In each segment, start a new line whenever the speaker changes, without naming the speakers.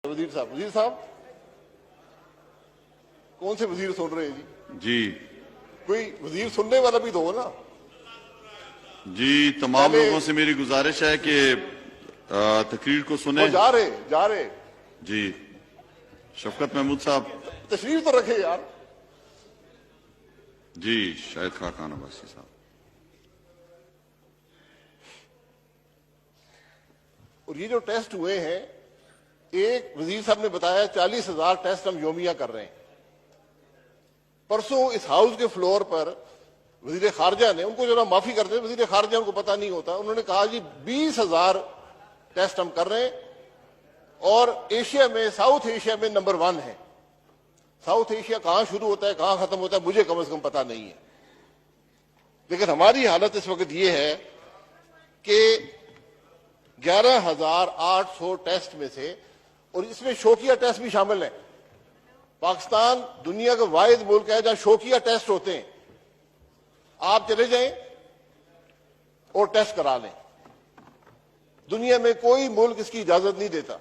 वजीर साहब कौन से वजीर सुन रहे हैं जी? कोई वजीर सुनने वाला भी तो हो ना
जी। तमाम लोगों से मेरी गुजारिश है कि तकरीर को सुने।
जा रहे
जी। शफकत महमूद साहब
तशरीफ तो रखे यार।
जी। शाहिद खान अब्बासी साहब।
और ये जो टेस्ट हुए हैं, एक वजीर साहब ने बताया 40,000 टेस्ट हम योमिया कर रहे हैं। परसों इस हाउस के फ्लोर पर वजीर खारजा ने, उनको जरा माफी करते हैं, वजीर खारजा उनको पता नहीं होता, उन्होंने कहा जी 20,000 टेस्ट हम कर रहे हैं और एशिया में, साउथ एशिया में नंबर 1 है। साउथ एशिया कहां शुरू होता है कहां खत्म होता है मुझे कम से कम पता नहीं है। लेकिन हमारी हालत इस वक्त यह है कि 11,800 टेस्ट में से, और इसमें शौकिया टेस्ट भी शामिल है, पाकिस्तान दुनिया का वाहिद मुल्क है जहां शौकिया टेस्ट होते हैं। आप चले जाएं और टेस्ट करा लें, दुनिया में कोई मुल्क इसकी इजाजत नहीं देता।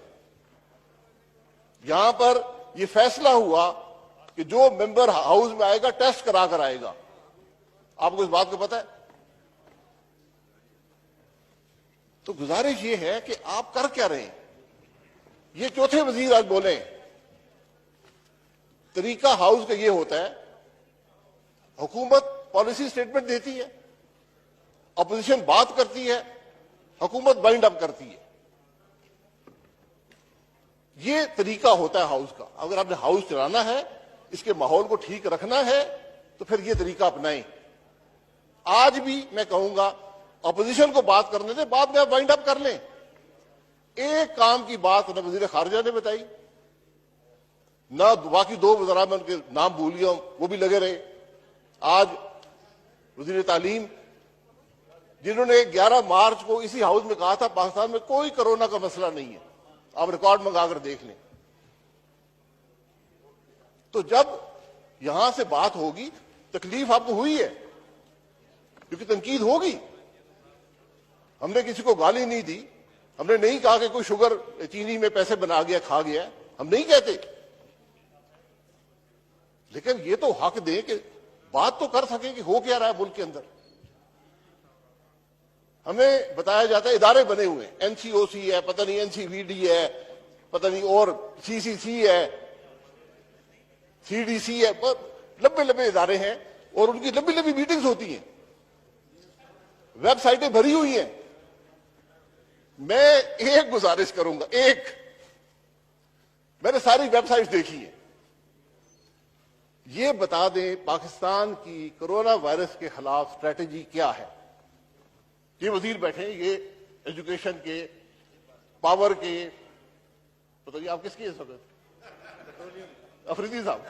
यहां पर यह फैसला हुआ कि जो मेंबर हाउस में आएगा टेस्ट करा कर आएगा। आपको इस बात को पता है? तो गुजारिश यह है कि आप कर क्या रहे हैं? ये चौथे वजीर आज बोले। तरीका हाउस का यह होता है, हुकूमत पॉलिसी स्टेटमेंट देती है, अपोजिशन बात करती है, हुकूमत बाइंड अप करती है। यह तरीका होता है हाउस का। अगर आपने हाउस चलाना है, इसके माहौल को ठीक रखना है, तो फिर यह तरीका अपनाएं। आज भी मैं कहूंगा अपोजिशन को बात करने से बाद में आप वाइंड अप कर लें। एक काम की बात न वजीर खारजा ने बताई, ना बाकी 2 वज़रा में उनके नाम भूल गया, वो भी लगे रहे। आज वजीर तालीम, जिन्होंने 11 मार्च को इसी हाउस में कहा था पाकिस्तान में कोई कोरोना का मसला नहीं है, आप रिकॉर्ड मंगाकर देख लें। तो जब यहां से बात होगी, तकलीफ आपको हुई है क्योंकि तनकीद होगी। हमने किसी को गाली नहीं दी, हमने नहीं कहा कि कोई शुगर चीनी में पैसे बना गया खा गया, हम नहीं कहते। लेकिन ये तो हक दें कि बात तो कर सके कि हो क्या रहा है मुल्क के अंदर। हमें बताया जाता है इदारे बने हुए हैं, एनसीओसी है, पता नहीं एनसीवीडी है, पता नहीं और सीसीसी है, सीडीसी है, लंबे लंबे इदारे हैं और उनकी लंबी लंबी मीटिंग्स होती हैं, वेबसाइटें भरी हुई हैं। मैं एक गुजारिश करूंगा, मैंने सारी वेबसाइट्स देखी है, ये बता दें पाकिस्तान की कोरोना वायरस के खिलाफ स्ट्रेटेजी क्या है। ये वजीर बैठे, ये एजुकेशन के, पावर के, बताइए आप किसकी है इस वक्त? अफरीदी साहब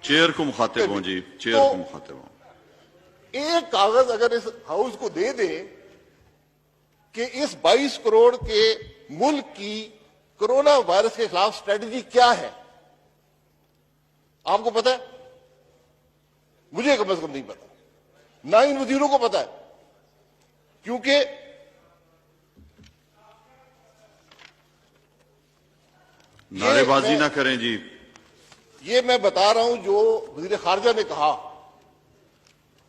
चेयर को मुखातिब हूं जी, चेयर को मुखातिब हूं।
एक कागज अगर इस हाउस को दे दें कि इस 22 करोड़ के मुल्क की कोरोना वायरस के खिलाफ स्ट्रेटजी क्या है, आपको पता है? मुझे कम से कम नहीं पता, ना इन वजीरों को पता है, क्योंकि
नारेबाजी ना करें जी।
ये मैं बता रहा हूं जो वजीर खारजा ने कहा।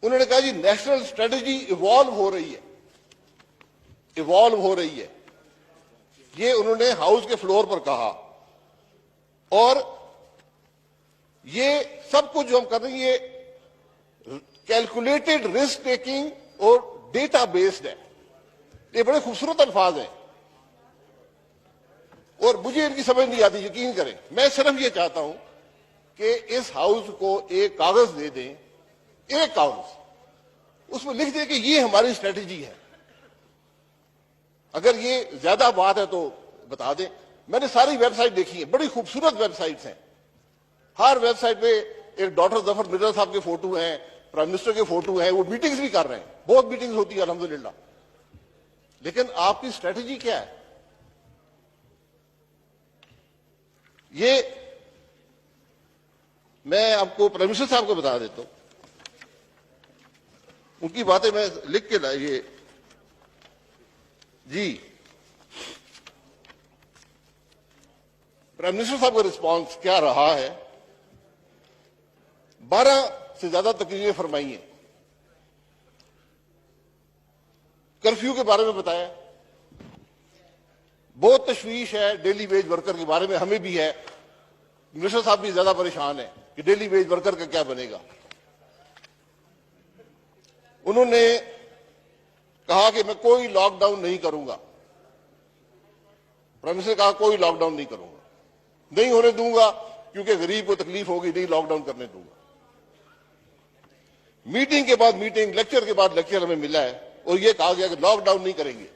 उन्होंने कहा जी नेशनल स्ट्रेटजी इवॉल्व हो रही है, ये उन्होंने हाउस के फ्लोर पर कहा। और ये सब कुछ जो हम कर रहे हैं ये कैलकुलेटेड रिस्क टेकिंग और डेटा बेस्ड है। ये बड़े खूबसूरत अल्फाज हैं और मुझे इनकी समझ नहीं आती, यकीन करें। मैं सिर्फ ये चाहता हूं कि इस हाउस को एक कागज दे दें, एक कागज, उसमें लिख दें कि ये हमारी स्ट्रेटजी है। अगर ये ज्यादा बात है तो बता दें। मैंने सारी वेबसाइट देखी है, बड़ी खूबसूरत वेबसाइट्स हैं। हर वेबसाइट पे एक डॉक्टर जफर मिर्जा साहब के फोटो हैं, प्राइम मिनिस्टर के फोटो हैं, वो मीटिंग्स भी कर रहे हैं, बहुत मीटिंग्स होती है अल्हम्दुलिल्लाह। लेकिन आपकी स्ट्रेटजी क्या है? ये मैं आपको प्राइम मिनिस्टर साहब को बता देता हूं, उनकी बातें मैं लिख के लाइए जी। प्राइम मिनिस्टर साहब का रिस्पांस क्या रहा है? 12 से ज्यादा तकरीरें फरमाई हैं, कर्फ्यू के बारे में बताया, बहुत तशवीश है डेली वेज वर्कर के बारे में, हमें भी है, मिनिस्टर साहब भी ज्यादा परेशान है कि डेली वेज वर्कर का क्या बनेगा। उन्होंने कहा कि मैं कोई लॉकडाउन नहीं करूंगा, प्राइम मिनिस्टर ने कहा कोई लॉकडाउन नहीं करूंगा, नहीं होने दूंगा क्योंकि गरीब को तकलीफ होगी, नहीं लॉकडाउन करने दूंगा। मीटिंग के बाद मीटिंग, लेक्चर के बाद लेक्चर हमें मिला है और यह कहा गया कि लॉकडाउन नहीं करेंगे।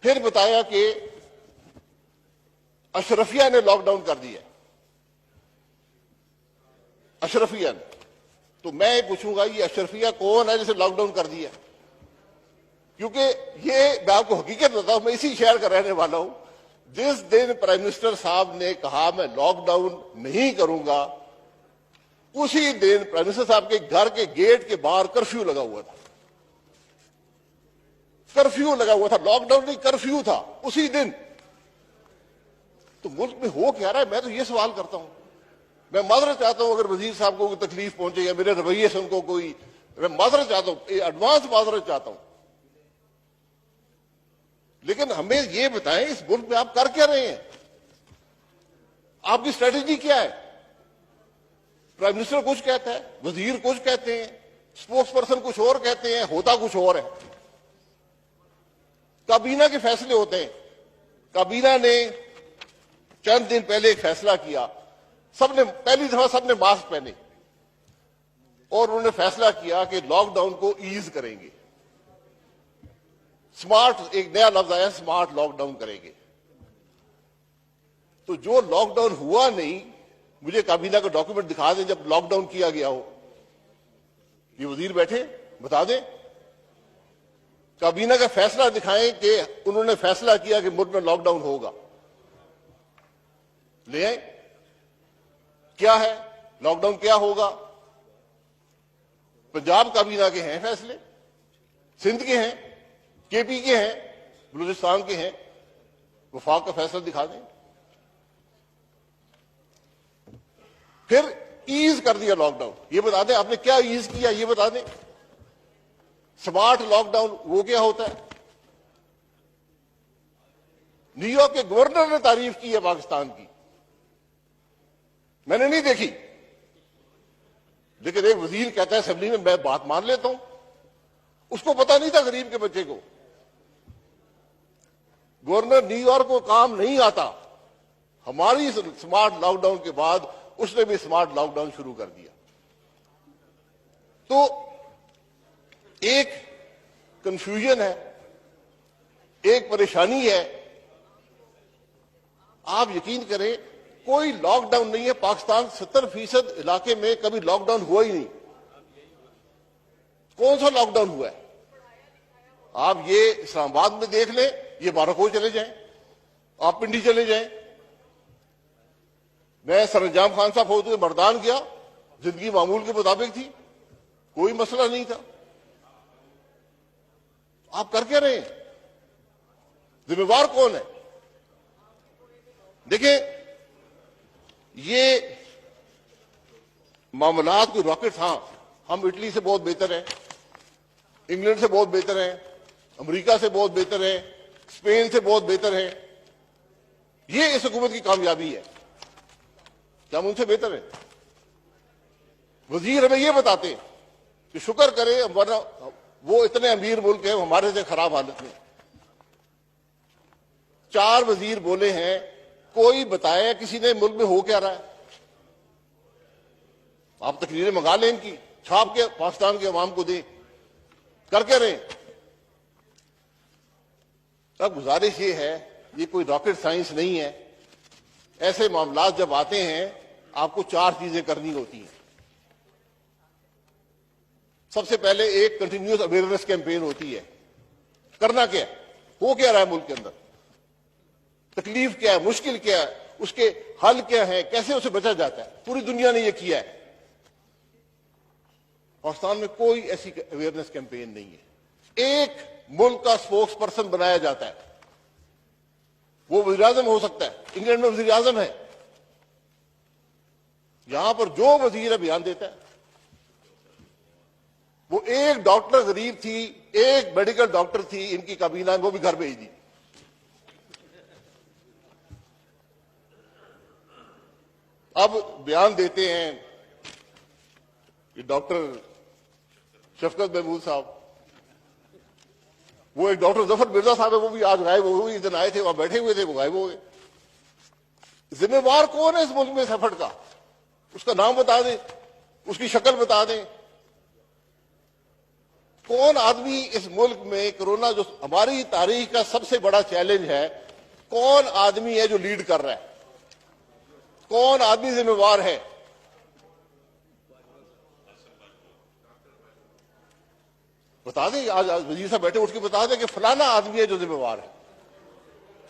फिर बताया कि अशरफिया ने लॉकडाउन कर दिया, अशरफिया ने। तो मैं पूछूंगा ये अशरफिया कौन है जिसे लॉकडाउन कर दिया? क्योंकि ये मैं आपको हकीकत बताऊं, मैं इसी शहर का रहने वाला हूं। जिस दिन प्राइम मिनिस्टर साहब ने कहा मैं लॉकडाउन नहीं करूंगा, उसी दिन प्राइम मिनिस्टर साहब के घर के गेट के बाहर कर्फ्यू लगा हुआ था। कर्फ्यू लगा हुआ था, लॉकडाउन नहीं, कर्फ्यू था उसी दिन। तो मुल्क में हो क्या रहा है? मैं तो ये सवाल करता हूं। मैं माजरत चाहता हूं अगर वजीर साहब को कोई तकलीफ पहुंचे या मेरे रवैये से उनको कोई, मैं माजरत चाहता हूं, एडवांस माजरत चाहता हूं। लेकिन हमें यह बताएं इस मुल्क में आप कर क्या रहे हैं? आपकी स्ट्रेटेजी क्या है? प्राइम मिनिस्टर कुछ कहता है, वजीर कुछ कहते हैं, स्पोक्स पर्सन कुछ और कहते हैं, होता कुछ और है। काबीना के फैसले होते हैं। काबीना ने चंद दिन पहले एक फैसला किया, सबने पहली दफा सबने मास्क पहने और उन्होंने फैसला किया कि लॉकडाउन को ईज करेंगे। स्मार्ट, एक नया लफ्ज आया, स्मार्ट लॉकडाउन करेंगे। तो जो लॉकडाउन हुआ नहीं, मुझे काबीना का डॉक्यूमेंट दिखा दें जब लॉकडाउन किया गया हो। ये वजीर बैठे बता दें, काबीना का फैसला दिखाएं कि उन्होंने फैसला किया कि मुल्क में लॉकडाउन होगा। ले आए, क्या है लॉकडाउन, क्या होगा? पंजाब काबीना के हैं फैसले, सिंध के हैं, केपी के हैं, बलूचिस्तान के हैं। वफाक का फैसला दिखा दें। फिर ईज कर दिया लॉकडाउन, ये बता दें आपने क्या ईज किया, ये बता दें। स्मार्ट लॉकडाउन वो क्या होता है? न्यूयॉर्क के गवर्नर ने तारीफ की है पाकिस्तान की, मैंने नहीं देखी, लेकिन एक वजीर कहता है असेंबली में मैं बात मान लेता हूं। उसको पता नहीं था गरीब के बच्चे को। गवर्नर न्यूयॉर्क को काम नहीं आता, हमारी स्मार्ट लॉकडाउन के बाद उसने भी स्मार्ट लॉकडाउन शुरू कर दिया। तो एक कंफ्यूजन है, एक परेशानी है। आप यकीन करें कोई लॉकडाउन नहीं है पाकिस्तान, 70% इलाके में कभी लॉकडाउन हुआ ही नहीं। कौन सा लॉकडाउन हुआ है? आप ये इस्लामाबाद में देख लें, ये बाराकोई चले जाएं, आप पिंडी चले जाएं। मैं सरंजाम खान साहब होते हुए मर्दान गया, जिंदगी मामूल के मुताबिक थी, कोई मसला नहीं था। आप कर क्या रहे हैं? जिम्मेवार कौन है? देखिए, ये मामलात कोई रॉकेट, हां हम इटली से बहुत बेहतर हैं, इंग्लैंड से बहुत बेहतर हैं, अमेरिका से बहुत बेहतर है, स्पेन से बहुत बेहतर है। ये इस हुकूमत की कामयाबी है। क्या हम उनसे बेहतर है? वजीर हमें ये बताते हैं कि शुक्र करें, वरना वो इतने अमीर मुल्क है, हमारे से खराब हालत में। 4 वजीर बोले हैं, कोई बताया किसी ने मुल्क में हो क्या रहा है? आप तकरीरें मंगा लें इनकी, छाप के पाकिस्तान के अवाम को दें, कर क्या रहे? तब गुजारिश ये है, ये कोई रॉकेट साइंस नहीं है। ऐसे मामलात जब आते हैं आपको 4 चीजें करनी होती हैं। सबसे पहले एक कंटिन्यूअस अवेयरनेस कैंपेन होती है। करना क्या है, हो क्या रहा है मुल्क के अंदर, तकलीफ क्या है, मुश्किल क्या है, उसके हल क्या है, कैसे उसे बचा जाता है। पूरी दुनिया ने यह किया है। पाकिस्तान में कोई ऐसी अवेयरनेस कैंपेन नहीं है। एक मुल्क का स्पोक्स पर्सन बनाया जाता है, वो वज़ीर आज़म हो सकता है, इंग्लैंड में वज़ीर आज़म है। यहां पर जो वजीर बयान देता है, वो एक डॉक्टर गरीब थी, एक मेडिकल डॉक्टर थी इनकी काबीना में, वो भी घर भेज दी। अब बयान देते हैं कि डॉक्टर शफकत महमूद साहब, वो एक डॉक्टर जफर मिर्जा साहब है, वो भी आज गायब हो गए। इस दिन आए थे, वहां बैठे हुए थे, वो गायब हो गए। जिम्मेवार कौन है इस मुल्क में सफर का? उसका नाम बता दें, उसकी शक्ल बता दें। कौन आदमी इस मुल्क में कोरोना, जो हमारी तारीख का सबसे बड़ा चैलेंज है, कौन आदमी है जो लीड कर रहा है? कौन आदमी जिम्मेवार है? बता दें। आज वजीर साहब बैठे, उठ के बता दें कि फलाना आदमी है जो जिम्मेवार है,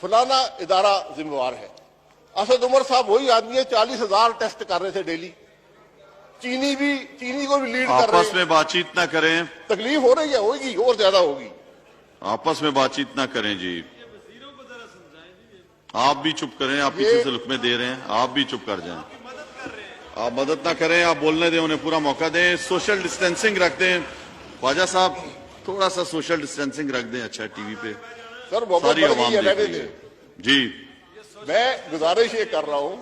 फलाना इदारा जिम्मेवार है। असद उमर साहब वही आदमी है, 40,000 टेस्ट कर रहे थे डेली। चीनी को भी लीड कर रहे हैं।
आपस में बातचीत ना करें।
तकलीफ हो रही है, होगी और ज्यादा होगी।
आपस में बातचीत ना करें जी। आप भी चुप करें, आप पीछे से लुकमे दे रहे हैं, आप भी चुप कर जाएं। आप मदद ना करें, आप बोलने दें, उन्हें पूरा मौका दें। सोशल डिस्टेंसिंग रख दें। ख्वाजा साहब थोड़ा सा सोशल डिस्टेंसिंग रख दें। अच्छा टीवी पे
सर
सारी आवाम देख रही है जी।
मैं गुजारिश ये कर रहा हूं,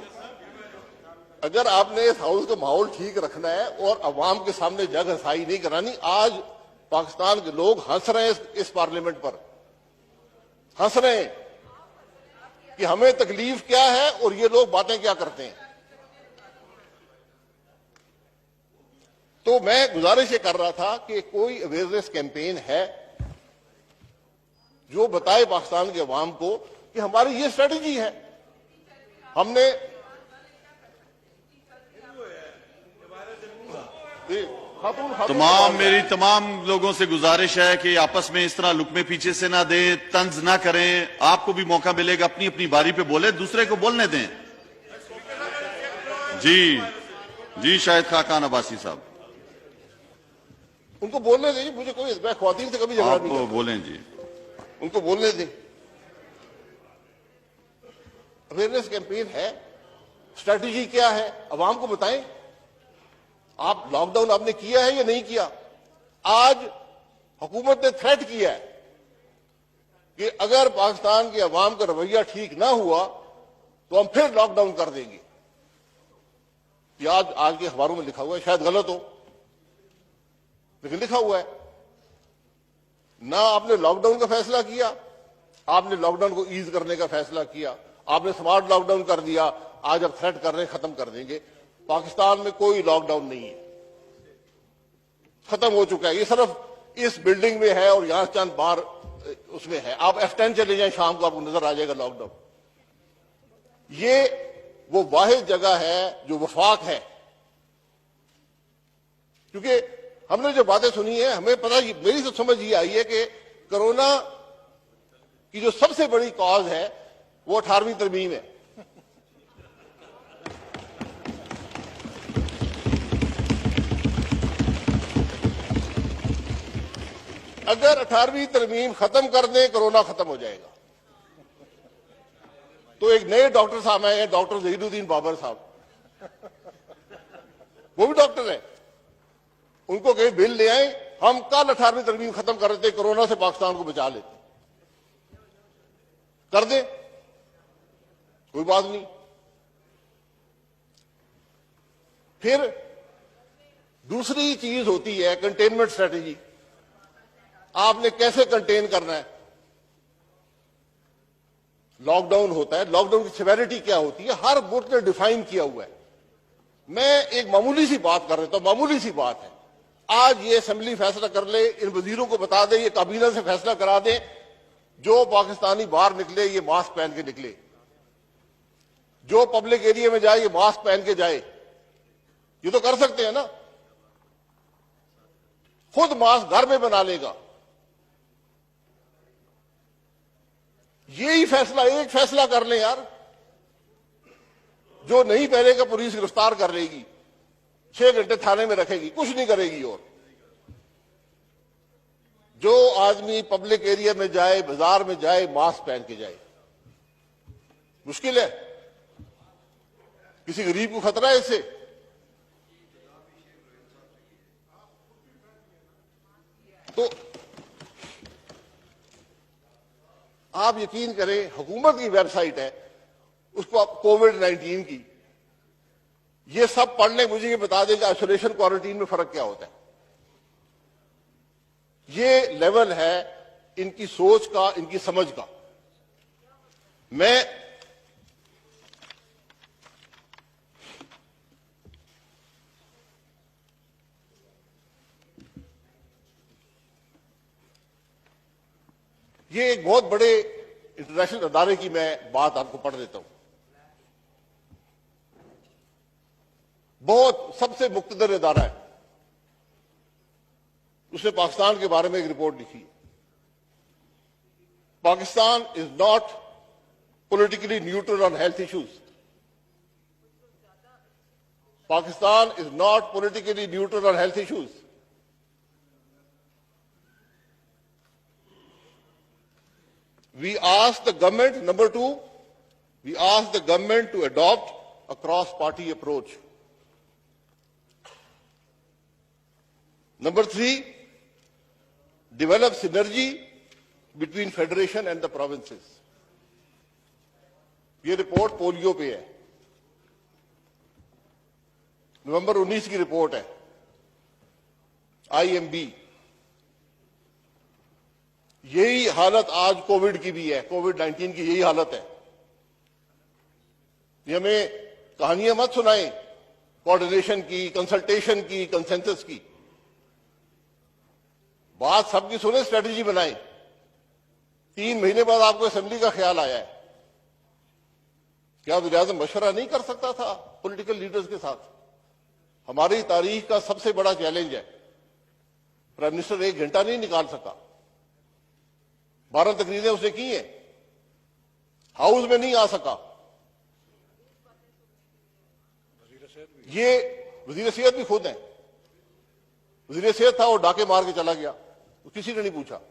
अगर आपने इस हाउस का माहौल ठीक रखना है और अवाम के सामने जग हंसाई नहीं करानी। आज पाकिस्तान के लोग हंस रहे हैं इस पार्लियामेंट पर, हंस रहे हैं कि हमें तकलीफ क्या है और ये लोग बातें क्या करते हैं। तो मैं गुजारिश ये कर रहा था कि कोई अवेयरनेस कैंपेन है जो बताए पाकिस्तान के अवाम को कि हमारी ये स्ट्रेटजी है। हमने
मेरी तमाम लोगों से गुजारिश है कि आपस में इस तरह लुकमे पीछे से ना दें, तंज ना करें। आपको भी मौका मिलेगा, अपनी अपनी बारी पे बोले, दूसरे को बोलने दें। जी शाहिद खाकान अब्बासी साहब,
उनको बोलने दें। मुझे कोई, मैं ख्वातीन से कभी झगड़ा नहीं करता।
बोलें जी,
उनको बोलने दें। अवेयरनेस कैंपेन है, स्ट्रेटजी क्या है, अवाम को बताएं। आप लॉकडाउन आपने किया है या नहीं किया? आज हुकूमत ने थ्रेट किया है कि अगर पाकिस्तान के अवाम का रवैया ठीक ना हुआ तो हम फिर लॉकडाउन कर देंगे। ये आज के अखबारों में लिखा हुआ है, शायद गलत हो लेकिन लिखा हुआ है। ना आपने लॉकडाउन का फैसला किया, आपने लॉकडाउन को ईज करने का फैसला किया, आपने स्मार्ट लॉकडाउन कर दिया। आज अब थ्रेट कर रहे हैं खत्म कर देंगे। पाकिस्तान में कोई लॉकडाउन नहीं है, खत्म हो चुका है। ये सिर्फ इस बिल्डिंग में है और यहां चंद बार उसमें है। आप F10 चले जाएं, शाम को आपको नजर आ जाएगा लॉकडाउन। ये वो वाहिद जगह है जो वफाक है। क्योंकि हमने जो बातें सुनी है, हमें पता, मेरी तो समझ ये आई है कि कोरोना की जो सबसे बड़ी कॉज है वो 18वीं तरमीम है। अगर 18वीं तरमीम खत्म कर दें, कोरोना खत्म हो जाएगा। तो एक नए डॉक्टर साहब आए हैं, डॉक्टर जहीरुद्दीन बाबर साहब, वो भी डॉक्टर हैं। उनको कहीं बिल ले आए, हम कल 18वीं तरमीम खत्म कर देते, कोरोना से पाकिस्तान को बचा लेते। कर दें, कोई बात नहीं। फिर दूसरी चीज होती है कंटेनमेंट स्ट्रेटेजी। आपने कैसे कंटेन करना है? लॉकडाउन होता है, लॉकडाउन की सिवियरिटी क्या होती है, हर मुल्क ने डिफाइन किया हुआ है। मैं एक मामूली सी बात कर रहा हूं, मामूली सी बात है। आज ये असेंबली फैसला कर ले, इन वजीरों को बता दे, ये काबीना से फैसला करा दे, जो पाकिस्तानी बाहर निकले ये मास्क पहन के निकले, जो पब्लिक एरिया में जाए ये मास्क पहन के जाए। ये तो कर सकते हैं ना। खुद मास्क घर में बना लेगा। यही फैसला, एक फैसला कर ले यार। जो नहीं पहनेगा पुलिस गिरफ्तार कर लेगी, 6 घंटे थाने में रखेगी, कुछ नहीं करेगी। और जो आदमी पब्लिक एरिया में जाए, बाजार में जाए, मास्क पहन के जाए। मुश्किल है, किसी गरीब को खतरा है इससे? तो आप यकीन करें, हुकूमत की वेबसाइट है, उसको आप कोविड-19 की, ये सब पढ़ लें, मुझे ये बता दें कि आइसोलेशन क्वारंटीन में फर्क क्या होता है। ये लेवल है इनकी सोच का, इनकी समझ का। मैं ये एक बहुत बड़े इंटरनेशनल अदारे की मैं बात आपको पढ़ देता हूं। बहुत सबसे मुक्तदर अदारा है, उसने पाकिस्तान के बारे में एक रिपोर्ट लिखी है। Pakistan is not politically neutral on health issues. Pakistan is not politically neutral on health issues. We ask the government, number two, we ask the government to adopt a cross-party approach. Number three, develop synergy between federation and the provinces. ये report polio पे है, नवंबर 19 की report है, IMB। यही हालत आज Covid की भी है, कोविड-19 की यही हालत है। ये हमें कहानियां मत सुनाएं कोऑर्डिनेशन की, कंसल्टेशन की, कंसेंसस की। बात सबकी सुने, स्ट्रेटेजी बनाएं। 3 महीने बाद आपको असेंबली का ख्याल आया है, क्या वज़ीर-ए-आज़म मशवरा नहीं कर सकता था पॉलिटिकल लीडर्स के साथ? हमारी तारीख का सबसे बड़ा चैलेंज है, प्राइम मिनिस्टर 1 घंटा नहीं निकाल सका। 12 तकरीरें उसने की हैं, हाउस में नहीं आ सका। ये वजीर सेहत भी खुद हैं, वजीर सेहत था, वो डाके मार के चला गया, तो किसी ने नहीं पूछा।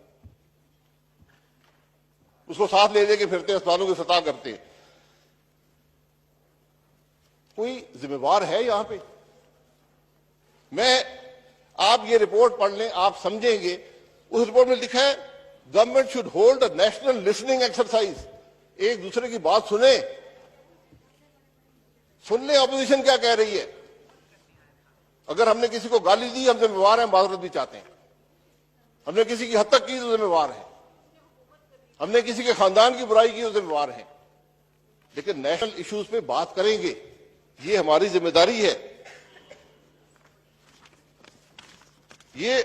उसको साथ ले लेके फिरते, अस्पतालों की सतह करते। कोई जिम्मेवार है यहां पे? आप ये रिपोर्ट पढ़ लें, आप समझेंगे। उस रिपोर्ट में लिखा है government should hold a national listening exercise. एक दूसरे की बात सुन ले ऑपोजिशन क्या कह रही है। अगर हमने किसी को गाली दी, हम जिम्मेवार हैं, माजरत भी चाहते हैं। हमने किसी की हद तक की तो जिम्मेवार है, हमने किसी के खानदान की बुराई की तो जिम्मेवार है। लेकिन नेशनल इश्यूज पे बात करेंगे, ये हमारी जिम्मेदारी है। ये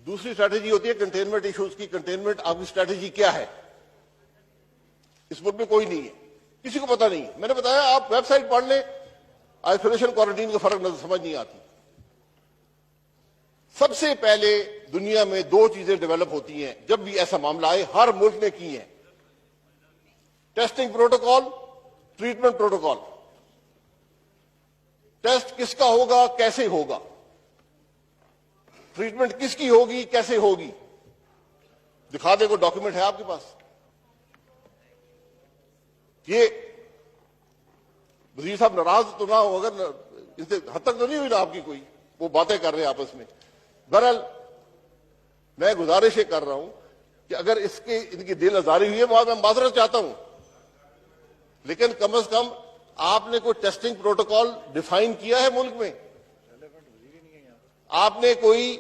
दूसरी स्ट्रैटेजी होती है कंटेनमेंट इश्यूज की। कंटेनमेंट आपकी स्ट्रैटेजी क्या है? इस मुल्क में कोई नहीं है, किसी को पता नहीं है। मैंने बताया, आप वेबसाइट पढ़ लें, आइसोलेशन क्वारंटीन का फर्क नजर समझ नहीं आती। सबसे पहले दुनिया में 2 चीजें डेवलप होती हैं जब भी ऐसा मामला आए, हर मुल्क ने की है। Testing protocol, treatment protocol. Test किसका होगा, कैसे होगा, ट्रीटमेंट किसकी होगी, कैसे होगी, दिखा दे, कोई डॉक्यूमेंट है आपके पास? ये वजीर साहब नाराज तो ना हो, अगर इनसे हद तक तो नहीं हुई ना आपकी कोई, वो बातें कर रहे हैं आपस में। बहरहाल मैं गुजारिश ये कर रहा हूं कि अगर इनकी दिल आजारी हुई है, मैं माजरत चाहता हूं, लेकिन कम से कम आपने कोई टेस्टिंग प्रोटोकॉल डिफाइन किया है मुल्क में? आपने कोई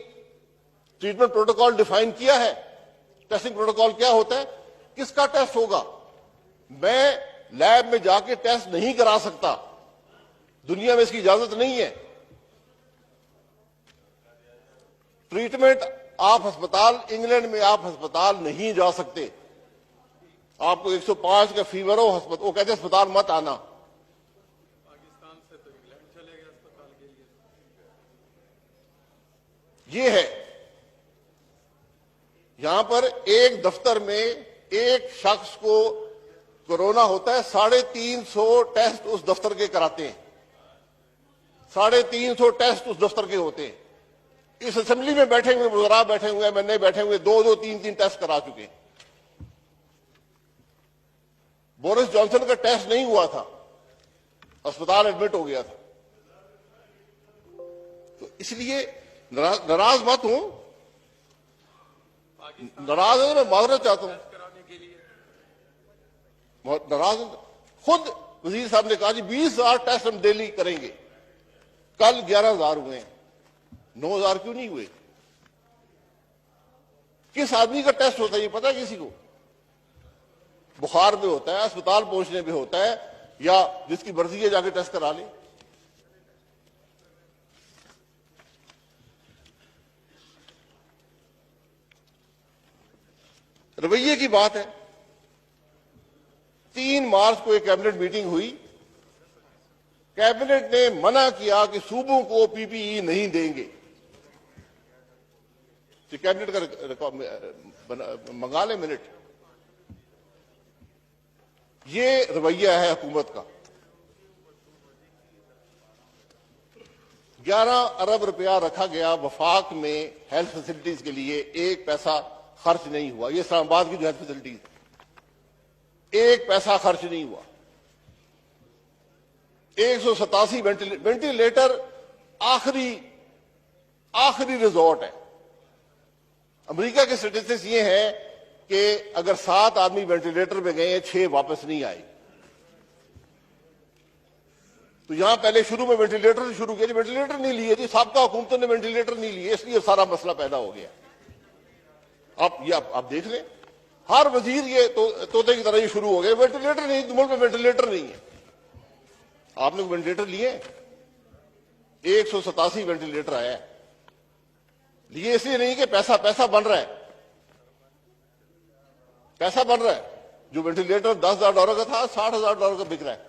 ट्रीटमेंट प्रोटोकॉल डिफाइन किया है? टेस्टिंग प्रोटोकॉल क्या होता है, किसका टेस्ट होगा? मैं लैब में जाके टेस्ट नहीं करा सकता, दुनिया में इसकी इजाजत नहीं है। ट्रीटमेंट आप अस्पताल, इंग्लैंड में आप अस्पताल नहीं जा सकते। आपको 105 का फीवर हो, वो कहते हैं अस्पताल मत आना।
पाकिस्तान से तो इंग्लैंड चले गए अस्पताल के लिए।
ये है, यहां पर एक दफ्तर में एक शख्स को कोरोना होता है, 350 टेस्ट उस दफ्तर के कराते हैं। 350 टेस्ट उस दफ्तर के होते हैं। इस असेंबली में बैठे हुए वज़रा बैठे हुए, मैंने बैठे हुए, 2-2, 3-3 टेस्ट करा चुके हैं। बोरिस जॉनसन का टेस्ट नहीं हुआ था, अस्पताल एडमिट हो गया था। तो इसलिए नाराज मत हूं, नाराज है तो मैं माजरत चाहता हूं।
कराने के लिए
बहुत नाराज हूं। खुद वजीर साहब ने कहा जी 20,000 टेस्ट हम डेली करेंगे, कल 11,000 हुए हैं, 9,000 क्यों नहीं हुए? किस आदमी का टेस्ट होता है ये पता है किसी को? बुखार में होता है, अस्पताल पहुंचने में होता है, या जिसकी मर्जी है जाके टेस्ट करा ले। रवैये की बात है। 3 मार्च को एक कैबिनेट मीटिंग हुई, कैबिनेट ने मना किया कि सूबों को पीपीई नहीं देंगे। तो कैबिनेट का मंगा ले मिनट। ये रवैया है हुकूमत का। 11 अरब रुपया रखा गया वफाक में हेल्थ फैसिलिटीज के लिए, 1 पैसा खर्च नहीं हुआ। ये इस्लामाबाद की जो हेल्थ फैसिलिटीज, 1 पैसा खर्च नहीं हुआ। 187 वेंटिलेटर आखिरी रिजॉर्ट है। अमेरिका के स्टेटिस्टिक्स ये हैं कि अगर 7 आदमी वेंटिलेटर में गए, 6 वापस नहीं आए। तो यहां पहले शुरू में वेंटिलेटर शुरू किया, वेंटिलेटर नहीं लिए जी, साबका हुकूमतों ने वेंटिलेटर नहीं लिए, इसलिए सारा मसला पैदा हो गया। आप देख लें, हर वजीर ये तोते की तरह ये शुरू हो गए, वेंटिलेटर नहीं, मुल्क में वेंटिलेटर नहीं है। आपने वेंटिलेटर लिए? 187 वेंटिलेटर आया है। लिए इसलिए नहीं कि पैसा बन रहा है, पैसा बन रहा है। जो वेंटिलेटर $10,000 का था, $60,000 का बिक रहा है।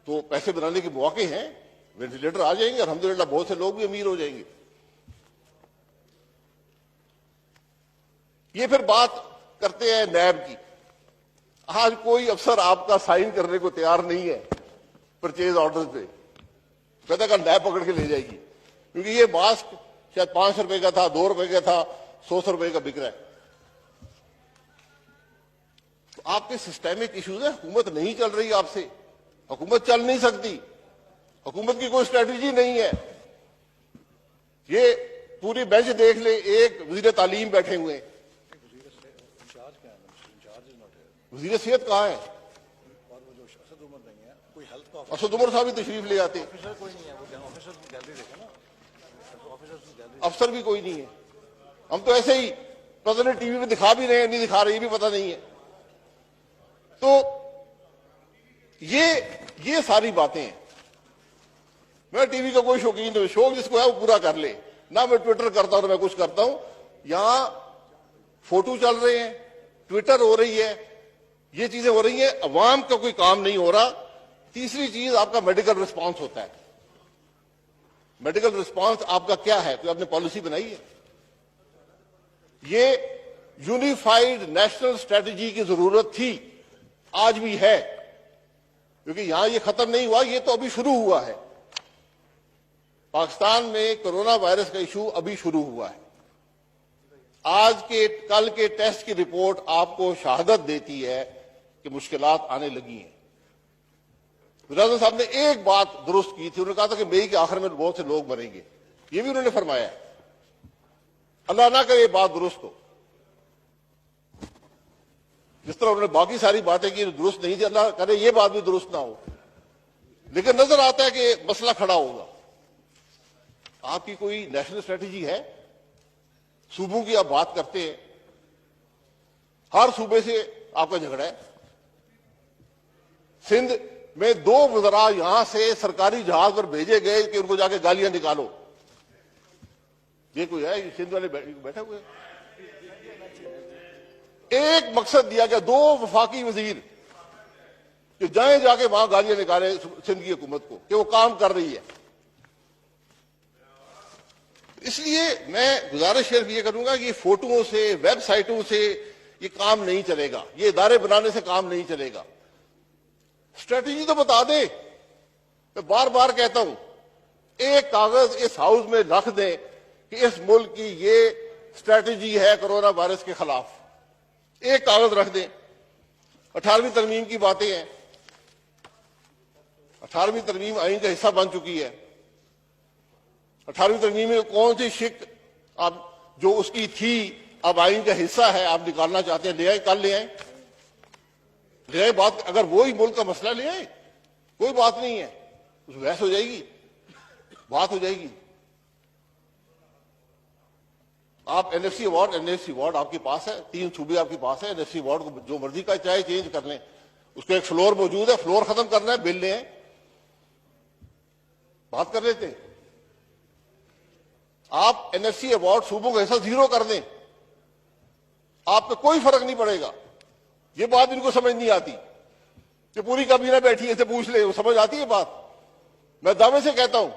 तो पैसे बनाने के मौके हैं, वेंटिलेटर आ जाएंगे, अल्हम्दुलिल्लाह बहुत से लोग भी अमीर हो जाएंगे। ये फिर बात करते हैं नैब की। आज कोई अफसर आपका साइन करने को तैयार नहीं है परचेज ऑर्डर पे, कहता का नैब पकड़ के ले जाएगी, क्योंकि ये मास्क शायद 5 रुपए का था, 2 रुपए का था, 100 रुपए का बिक रहा है। तो आपके सिस्टेमिक इश्यूज है, हुकूमत नहीं चल रही आपसे, हुकूमत चल नहीं सकती, हुकूमत की कोई स्ट्रेटजी नहीं है। ये पूरी बेंच देख ले, एक वजीर तालीम बैठे हुए हैं, वजीर सेहत कहाँ है? असद उमर साहब भी तशरीफ ले आते, अफसर भी कोई नहीं है। हम तो ऐसे ही पता नहीं टीवी पे दिखा भी रहे हैं, नहीं दिखा रहे, ये भी पता नहीं है। तो ये सारी बातें हैं। मैं टीवी का कोई शौकीन नहीं, शौक जिसको है वो पूरा कर ले। ना मैं ट्विटर करता हूं, ना मैं कुछ करता हूं। यहां फोटो चल रहे हैं, ट्विटर हो रही है, ये चीजें हो रही हैं, अवाम का कोई काम नहीं हो रहा। तीसरी चीज आपका मेडिकल रिस्पांस होता है। मेडिकल रिस्पांस आपका क्या है? कोई आपने पॉलिसी बनाई है? ये यूनिफाइड नेशनल स्ट्रेटजी की जरूरत थी, आज भी है, क्योंकि यहां ये खत्म नहीं हुआ, ये तो अभी शुरू हुआ है। पाकिस्तान में कोरोना वायरस का इशू अभी शुरू हुआ है। कल के टेस्ट की रिपोर्ट आपको शहादत देती है कि मुश्किलात आने लगी हैं। वज़ीर साहब ने एक बात दुरुस्त की थी, उन्होंने कहा था कि मई के आखिर में बहुत से लोग मरेंगे, ये भी उन्होंने फरमाया। अल्लाह ना करे ये बात दुरुस्त हो। जिस तरह उन्होंने बाकी सारी बातें की दुरुस्त नहीं थी, अल्लाह करे ये बात भी दुरुस्त ना हो। लेकिन नजर आता है कि मसला खड़ा होगा। आपकी कोई नेशनल स्ट्रेटजी है? सूबों की आप बात करते हैं, हर सूबे से आपका झगड़ा है। सिंध में 2 वज़रा यहां से सरकारी जहाज पर भेजे गए कि उनको जाके गालियां निकालो। ये कोई है? सिंध वाले बैठे हुए। एक मकसद दिया गया, 2 वफाकी वजीर कि जाए जाके वहां गालियां निकाले सिंध की हुकूमत को कि वो काम कर रही है। इसलिए मैं गुजारिश सिर्फ ये करूंगा कि फोटोओं से, वेबसाइटों से ये काम नहीं चलेगा, ये इदारे बनाने से काम नहीं चलेगा। स्ट्रेटजी तो बता दे। मैं बार बार कहता हूं, एक कागज इस हाउस में रख दें कि इस मुल्क की ये स्ट्रेटजी है कोरोना वायरस के खिलाफ। एक कागज रख दें। 18वीं तरमीम की बातें हैं। 18वीं तरमीम आईन का हिस्सा बन चुकी है। 18वीं तरमीम में कौन सी शिक आप जो उसकी थी अब आइन का हिस्सा है आप निकालना चाहते हैं, ले आए, कल ले आए, ले आए। बात अगर वो ही मुल्क का मसला ले आए, कोई बात नहीं है, उस बहस हो जाएगी, बात हो जाएगी। आप एनएफसी अवार्ड आपके पास है, 3 सूबे आपके पास है। एनएफसी अवार्ड को जो मर्जी का चाहे चेंज कर लें, उसको एक फ्लोर मौजूद है, फ्लोर खत्म करना है, बिल ले आए, बात कर लेते हैं। आप एनएफसी अवार्ड सूबों का हिस्सा 0 कर दें, आप पे कोई फर्क नहीं पड़ेगा। ये बात इनको समझ नहीं आती कि पूरी काबीना बैठी है, इसे पूछ ले, वो समझ आती है बात। मैं दावे से कहता हूं,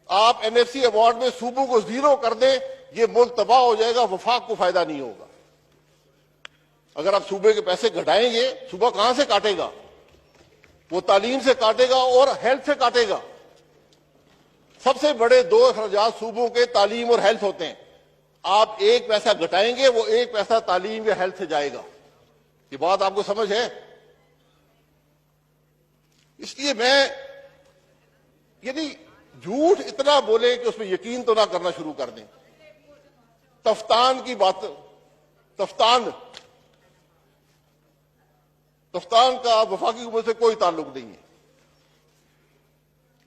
आप एनएफसी अवार्ड में सूबों को 0 कर दें, ये मुल्क तबाह हो जाएगा, वफाक को फायदा नहीं होगा। अगर आप सूबे के पैसे घटाएंगे, सूबा कहां से काटेगा? वो तालीम से काटेगा और हेल्थ से काटेगा। सबसे बड़े 2 अखराजात सूबों के तालीम और हेल्थ होते हैं। आप 1 पैसा घटाएंगे, वो 1 पैसा तालीम या हेल्थ से जाएगा। ये बात आपको समझ है? इसलिए मैं यदि झूठ इतना बोले कि उसमें यकीन तो ना करना शुरू कर दें। तफ्तान की बात, तफ्तान का वफाकी हुकूमत से कोई ताल्लुक नहीं है,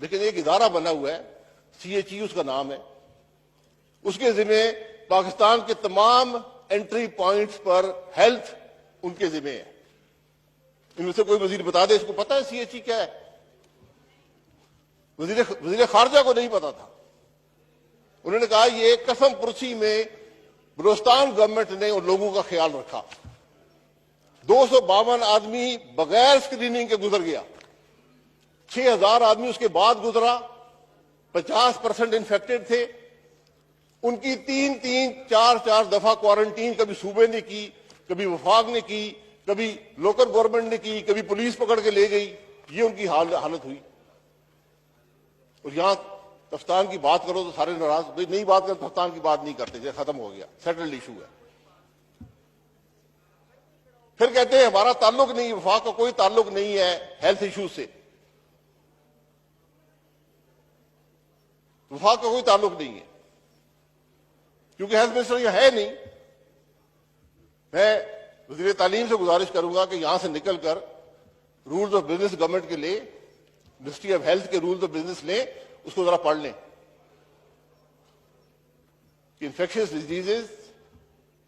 लेकिन एक इदारा बना हुआ है, CHE उसका नाम है, उसके जिम्मे पाकिस्तान के तमाम एंट्री पॉइंट्स पर हेल्थ उनके जिम्मे है। इनमें से कोई वजीर बता दे इसको पता है CHE क्या है? वजीर खारजा को नहीं पता था। उन्होंने कहा ये कसम पुरसी में बलूचिस्तान गवर्नमेंट ने उन लोगों का ख्याल रखा। 252 आदमी बगैर स्क्रीनिंग के गुजर गया, 6000 आदमी उसके बाद गुजरा, 50% इन्फेक्टेड थे। उनकी 3-4 दफा क्वारंटीन कभी सूबे ने की, कभी वफाक ने की, कभी लोकल गवर्नमेंट ने की, कभी पुलिस पकड़ के ले गई। ये उनकी हालत हुई। और यहां तफ्तान की बात करो तो सारे नाराज, भाई नहीं बात करते, तफ्तान की बात नहीं करते, ये खत्म हो गया, सेटल्ड इशू है। फिर कहते हैं हमारा ताल्लुक नहीं, वफाक का कोई ताल्लुक नहीं है हेल्थ इशू से, वफाक का कोई ताल्लुक नहीं है, क्योंकि हेल्थ मिनिस्टर यह है नहीं। मैं वज़ीर तालीम से गुजारिश करूंगा कि यहां से निकलकर रूल्स ऑफ बिजनेस गवर्नमेंट के लिए, मिनिस्ट्री ऑफ हेल्थ के रूल्स ऑफ बिजनेस लें, उसको जरा पढ़ लें कि इन्फेक्शियस डिजीजेज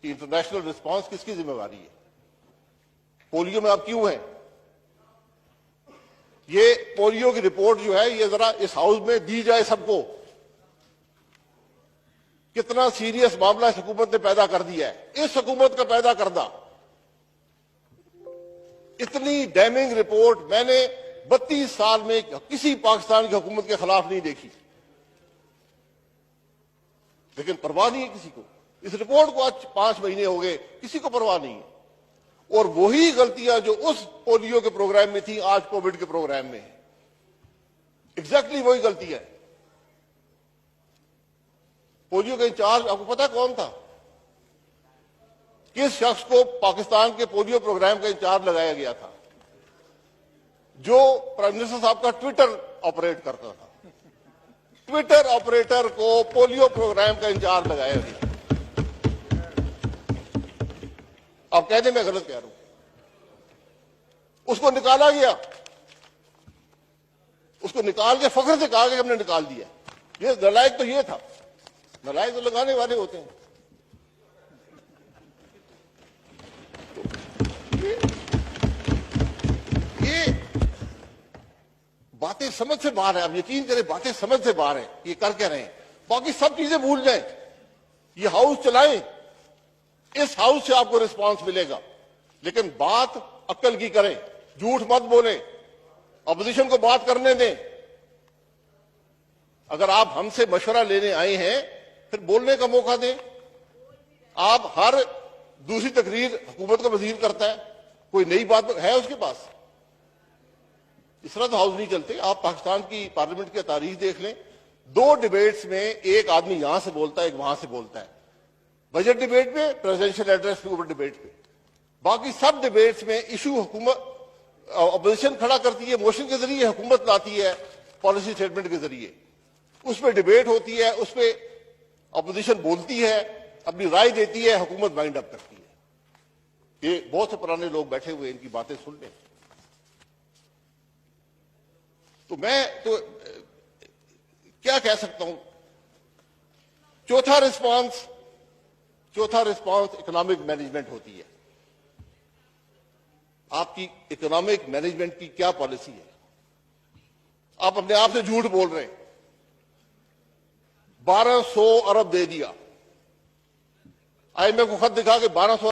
की इंटरनेशनल रिस्पांस किसकी जिम्मेवारी है। पोलियो में आप क्यों हैं? ये पोलियो की रिपोर्ट जो है ये जरा इस हाउस में दी जाए सबको। कितना सीरियस मामला इस हुकूमत ने पैदा कर दिया है, इस हुकूमत का पैदा करदा। इतनी डैमिंग रिपोर्ट मैंने 32 साल में किसी पाकिस्तान की हुकूमत के खिलाफ नहीं देखी, लेकिन परवाह नहीं है किसी को। इस रिपोर्ट को आज 5 महीने हो गए, किसी को परवाह नहीं है। और वही गलतियां जो उस पोलियो के प्रोग्राम में थी आज कोविड के प्रोग्राम में है, एग्जैक्टली वही गलतियां है। पोलियो का इंचार्ज आपको पता कौन था? किस शख्स को पाकिस्तान के पोलियो प्रोग्राम का इंचार्ज लगाया गया था? जो प्राइम मिनिस्टर साहब का ट्विटर ऑपरेट करता था। ट्विटर ऑपरेटर को पोलियो प्रोग्राम का इंचार्ज लगाया गया। आप कह दें मैं गलत कह रहा हूं, उसको निकाला गया, उसको निकाल के फख्र से कहा कि हमने निकाल दिया। ये नलायक तो ये था, नलायक तो लगाने वाले होते हैं। ये बातें समझ से बाहर है। आप यकीन करें, बातें समझ से बाहर है। ये कर क्या रहे हैं? बाकी सब चीजें भूल जाएं, ये हाउस चलाएं, इस हाउस से आपको रिस्पांस मिलेगा। लेकिन बात अक्ल की करें, झूठ मत बोले, अपोजिशन को बात करने दें। अगर आप हमसे मशवरा लेने आए हैं फिर बोलने का मौका दें। आप हर दूसरी तकरीर हुकूमत का वजीर करता है, कोई नई बात है उसके पास? इस तरह तो हाउस नहीं चलते। आप पाकिस्तान की पार्लियामेंट की तारीख देख लें, 2 डिबेट्स में एक आदमी यहां से बोलता है, एक वहां से बोलता है। बजट डिबेट पे, प्रेसिडेंशियल एड्रेस के ऊपर डिबेट पे, बाकी सब डिबेट्स में इशू हुकूमत अपोजिशन खड़ा करती है, मोशन के जरिए हुकूमत लाती है, पॉलिसी स्टेटमेंट के जरिए उस पर डिबेट होती है, उस पर अपोजिशन बोलती है, अपनी राय देती है, हुकूमत वाइंड अप करती है। ये बहुत से पुराने लोग बैठे हुए इनकी बातें सुन लें। तो मैं तो क्या कह सकता हूं। चौथा रिस्पांस इकोनॉमिक मैनेजमेंट होती है। आपकी इकोनॉमिक मैनेजमेंट की क्या पॉलिसी है? आप अपने आप से झूठ बोल रहे हैं। 1200 अरब दे दिया, आईएमएफ को खत दिखा के 1200